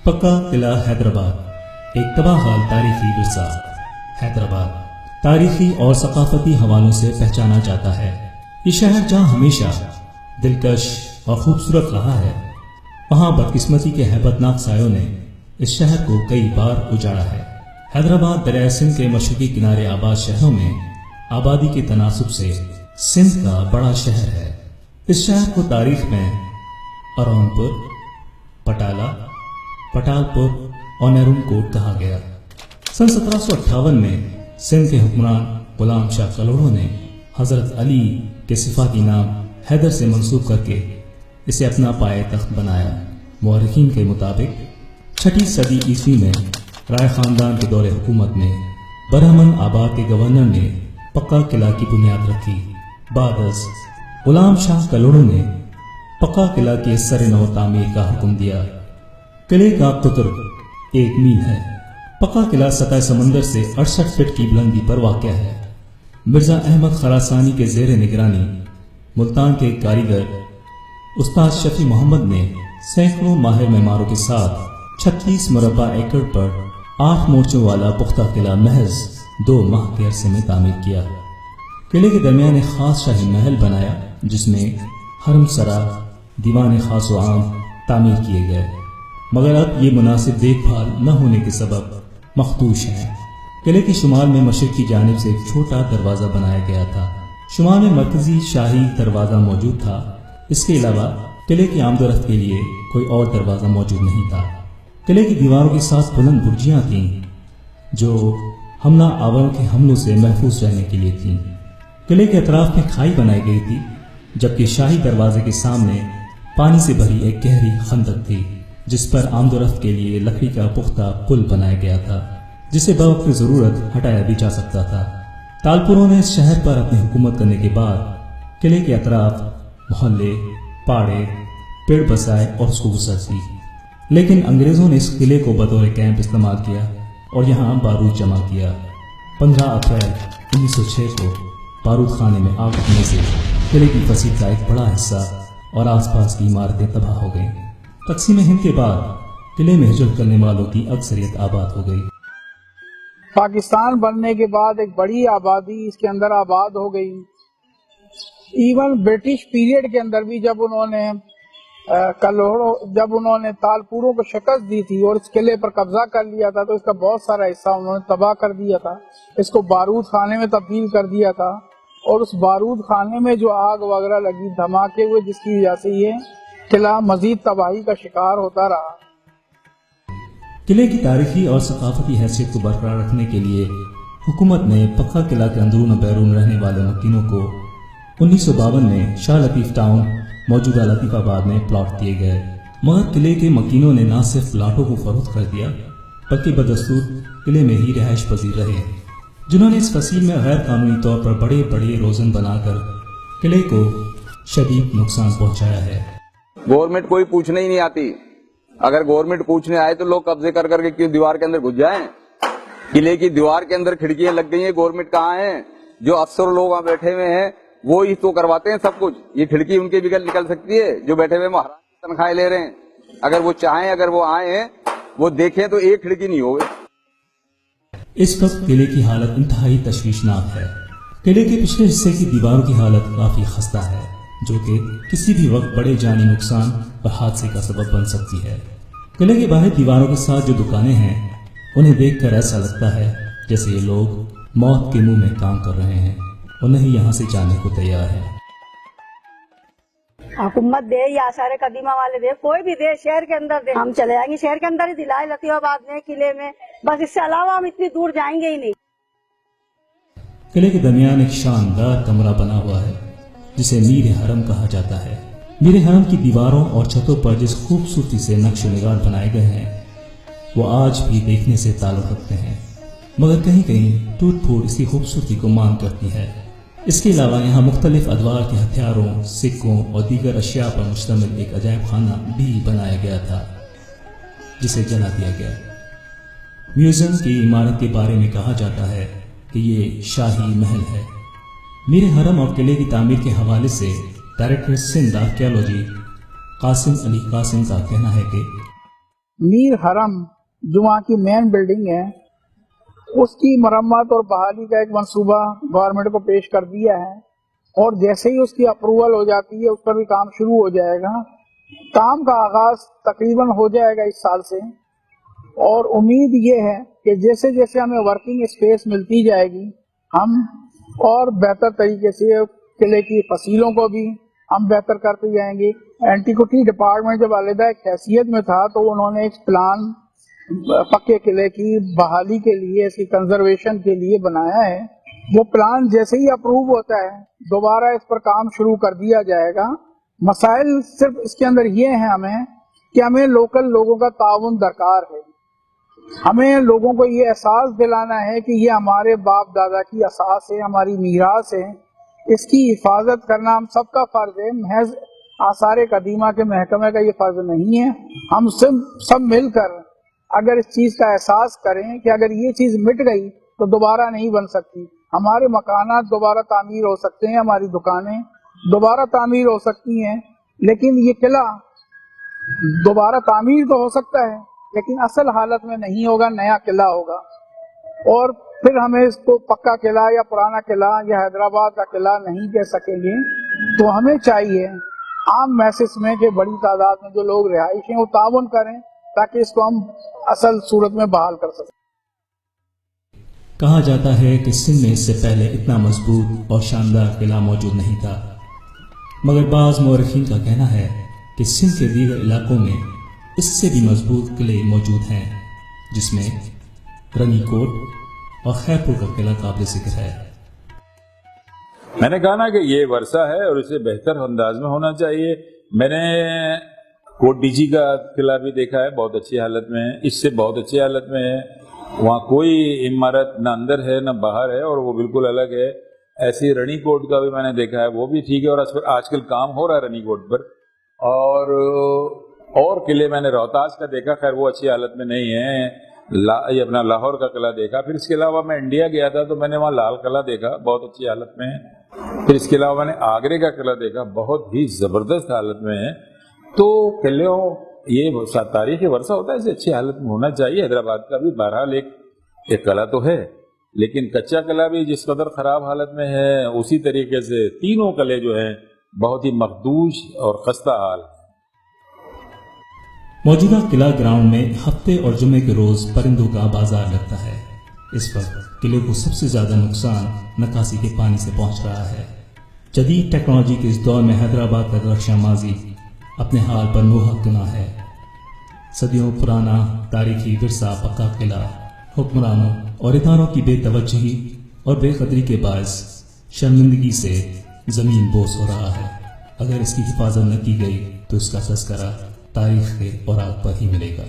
पक्का किला हैदराबाद, एक तबाहहाल तारीखी विरसा। हैदराबाद तारीखी और सकाफती हवालों से पहचाना जाता है। ये शहर जहाँ हमेशा दिलकश और खूबसूरत रहा है, वहाँ बदकिस्मती के हैबतनाक सायों ने इस शहर को कई बार उजाड़ा है। हैदराबाद दरिया सिंध के मशरकी किनारे आबाद शहरों में आबादी के तनासुब से सिंध का बड़ा शहर है। इस शहर को तारीख में अरौनपुर, पटाला, पटालपुर और नेरुनकोट कहा गया। सन 1758 में सिंध के हुक्मरान गुलाम शाह कलोड़ों ने हजरत अली के सिफाती नाम हैदर से मंसूब करके इसे अपना पाए तख्त बनाया। मुअर्रिखीन के मुताबिक 6वीं सदी ईस्वी में राय खानदान के दौरे हुकूमत में बरहमन आबाद के गवर्नर ने पक्का किला की बुनियाद रखी। बादस गुलाम शाह कलोड़ों ने पक्का किला की सर-ए-नौ तामीर का हुक्म दिया। किले का कुतर 1 मील है। पक्का किला सतह समंदर से 68 फीट की बुलंदी पर वाक़या है। मिर्जा अहमद खरासानी के जेर निगरानी मुल्तान के कारीगर उस्ताद शफी मोहम्मद ने सैकड़ों माहिर मेमारों के साथ 36 मुरब्बा एकड़ पर 8 मोर्चों वाला पुख्ता किला महज 2 माह के अरसे में तामीर किया। किले के दरमियान एक खास शाही महल बनाया, जिसमें हरम सरा, दीवान खास व आम तामीर किए गए, मगर अब ये मुनासिब देखभाल न होने के सबब मखदूश हैं। किले के शुमाल में मशरिक की जानिब से एक छोटा दरवाज़ा बनाया गया था। शुमाल में मरकजी शाही दरवाज़ा मौजूद था। इसके अलावा किले की आमदोरफ्त के लिए कोई और दरवाज़ा मौजूद नहीं था। किले की दीवारों के साथ बुलंद बुर्जियाँ थीं, जो हमला आवरों के हमलों से महफूज रहने के लिए थीं। किले के अतराफ में खाई बनाई गई थी, जबकि शाही दरवाजे के सामने पानी से भरी एक गहरी खंदक थी, जिस पर आमदोरफ्त के लिए लकड़ी का पुख्ता पुल बनाया गया था, जिसे बवक्त ज़रूरत हटाया भी जा सकता था। तालपुरों ने इस शहर पर अपनी हुकूमत करने के बाद किले के अतराफ मोहल्ले, पाड़े, पेड़ बसाए और उसको वसअत दी। लेकिन अंग्रेजों ने इस किले को बतौर कैंप इस्तेमाल किया और यहाँ बारूद जमा किया। 15 अप्रैल 1906 को बारूद खाने में आग लगने से किले की फसीद का एक बड़ा हिस्सा और आसपास की इमारतें तबाह हो गईं। तकसीम हिंद के बाद किले में हिजरत करने वालों की अक्सरियत आबाद हो गई। पाकिस्तान बनने के बाद एक बड़ी आबादी इसके अंदर आबाद हो गई। इवन ब्रिटिश पीरियड के अंदर भी जब उन्होंने तालपुरों को शिकस्त दी थी और इस किले पर कब्जा कर लिया था, तो इसका बहुत सारा हिस्सा उन्होंने तबाह कर दिया था। इसको बारूद खाने में तब्दील कर दिया था और उस बारूद खाने में जो आग वगैरह लगी, धमाके हुए, जिसकी वजह से ये किला मजीद तबाही का शिकार होता रहा। किले की तारीखी और सकाफती हैसियत को बरकरार रखने के लिए हुकूमत ने पक्का किला के अंदरून और बैरून रहने वाले मकीनों को 1952 में शाह लतीफ टाउन मौजूदा लतीफाबाद में प्लॉट दिए गए। मगर किले के मकीनों ने न सिर्फ प्लाटों को फरोख्त कर दिया, बल्कि बदस्तूर किले में ही रिहाइश पजीर रहे, जिन्होंने इस फसील में गैर कानूनी तौर पर बड़े बड़े रोजन बनाकर किले को शदीद नुकसान पहुंचाया है। गवर्नमेंट कोई पूछने ही नहीं आती। अगर गवर्नमेंट पूछने आए तो लोग कब्जे कर करके क्यों दीवार के अंदर घुस जाएं? किले की दीवार के अंदर खिड़कियां लग गई हैं, गवर्नमेंट कहाँ है? जो अफसर लोग वहाँ बैठे हुए हैं वो ही तो करवाते हैं सब कुछ। ये खिड़की उनके भी निकल सकती है जो बैठे हुए महाराज की तनख्वाहें ले रहे हैं। अगर वो चाहें, अगर वो आए, वो देखें तो एक खिड़की नहीं होगी। इस वक्त किले की हालत इंतहाई तशवीशनाक है। किले के पिछले हिस्से की दीवारों की हालत काफी खस्ता है, जो कि किसी भी वक्त बड़े जानी नुकसान और हादसे का सबब बन सकती है। किले के बाहर दीवारों के साथ जो दुकानें हैं, उन्हें देखकर ऐसा लगता है जैसे ये लोग मौत के मुंह में काम कर रहे हैं और नहीं यहाँ से जाने को तैयार है। हुकूमत दे या सारे कदीमा वाले दे, कोई भी दे, शहर के अंदर दे, हम चले जाएंगे। शहर के अंदर ही दिलाए लतीफाबाद में, किले में, बस इससे अलावा हम इतनी दूर जाएंगे ही नहीं। किले के दरमियान एक शानदार कमरा बना हुआ है, जिसे मीर हरम कहा जाता है। मीर हरम की दीवारों और छतों पर जिस खूबसूरती से नक्श निगार बनाए गए हैं, वो आज भी देखने से ताल्लुक रखते हैं, मगर कहीं कहीं टूट फूट इसकी खूबसूरती को मांग करती है। इसके अलावा यहाँ मुख्तलिफ अदवार के हथियारों, सिक्कों और दीगर अशिया पर मुश्तमिल एक अजायब खाना भी बनाया गया था, जिसे जला दिया गया। म्यूजियम की इमारत के बारे में कहा जाता है कि ये शाही महल है। मीर हरम और किले की तामीर के हवाले से डायरेक्टर सिंध आर्कियोलॉजी कासिम अली कासिम का कहना है कि मीर हरम जो वहाँ की मेन बिल्डिंग है उसकी मरम्मत और बहाली का एक मंसूबा गवर्नमेंट को पेश कर दिया है और जैसे ही उसकी अप्रूवल हो जाती है उस पर भी काम शुरू हो जाएगा। काम का आगाज तकरीबन हो जाएगा इस साल से और उम्मीद ये है कि जैसे जैसे हमें वर्किंग स्पेस मिलती जाएगी हम और बेहतर तरीके से किले की फसीलों को भी हम बेहतर करते जाएंगे। एंटीक्विटी डिपार्टमेंट जब अलग एक हैसियत में था तो उन्होंने एक प्लान पक्के किले की बहाली के लिए, इसकी कंजर्वेशन के लिए बनाया है। वो प्लान जैसे ही अप्रूव होता है दोबारा इस पर काम शुरू कर दिया जाएगा। मसाइल सिर्फ इसके अंदर ये हैं हमें कि हमें लोकल लोगों का ताउन दरकार है। हमें लोगों को ये एहसास दिलाना है कि ये हमारे बाप दादा की असास है, हमारी मीरास है, इसकी हिफाजत करना हम सबका फर्ज है। महज आसार कदीमा के महकमे का ये फर्ज नहीं है। हम सब मिलकर अगर इस चीज का एहसास करें कि अगर ये चीज मिट गई तो दोबारा नहीं बन सकती। हमारे मकानात दोबारा तामीर हो सकते हैं, हमारी दुकानें दोबारा तामीर हो सकती हैं, लेकिन ये किला दोबारा तामीर तो हो सकता है लेकिन असल हालत में नहीं होगा, नया किला होगा। और फिर हमें इसको पक्का किला या पुराना किला या हैदराबाद का किला नहीं कह सकेंगे। तो हमें चाहिए आम मैसेज में कि बड़ी तादाद में जो लोग रिहाइश हैं वो ताउन करें ताकि इसको हम असल सूरत में बहाल कर सकें। कहा जाता है कि सिंध में इससे पहले इतना मजबूत और शानदार किला मौजूद नहीं था, मगर बाज़ मौरखीन का कहना है कि सिंध के दीगर इलाकों में इससे भी मजबूत किले मौजूद हैं, जिसमें रनीकोट और खैरपुर का किला काबिल जिक्र है। मैंने कहा ना कि ये वर्षा है और इसे बेहतर अंदाज में होना चाहिए। मैंने कोट डीजी का किला भी देखा है, बहुत अच्छी हालत में है, इससे बहुत अच्छी हालत में है। वहाँ कोई इमारत न अंदर है न बाहर है और वो बिल्कुल अलग है। ऐसे रनीकोट का भी मैंने देखा है, वो भी ठीक है और आजकल काम हो रहा है रनीकोट पर। और किले मैंने रोहतास का देखा, खैर वो अच्छी हालत में नहीं है। ये अपना लाहौर का किला देखा। फिर इसके अलावा मैं इंडिया गया था तो मैंने वहाँ लाल किला देखा, बहुत अच्छी हालत में है। फिर इसके अलावा मैंने आगरे का किला देखा, बहुत ही जबरदस्त हालत में है। तो किलों ये तारीखी वर्षा होता है, इसे अच्छी हालत में होना चाहिए। हैदराबाद का भी बहरहाल एक किला तो है, लेकिन कच्चा किला भी जिस कदर खराब हालत में है उसी तरीके से तीनों किले जो हैं बहुत ही मखदूश और खस्ता हाल। मौजूदा किला ग्राउंड में हफ्ते और जुमे के रोज परिंदों का बाजार लगता है। इस वक्त किले को सबसे ज्यादा नुकसान नकासी के पानी से पहुंच रहा है। जदीद टेक्नोलॉजी के इस दौर में हैदराबाद का रक्षा माजी अपने हाल पर नोहकना है। सदियों पुराना तारीखी विरसा पक्का किला हुक्मरानों और इदारों की बेतवज्जही और बेकदरी के बायस शर्मिंदगी से जमीन बोस हो रहा है। अगर इसकी हिफाजत न की गई तो इसका तज़किरा तारीख के औराक पर ही मिलेगा।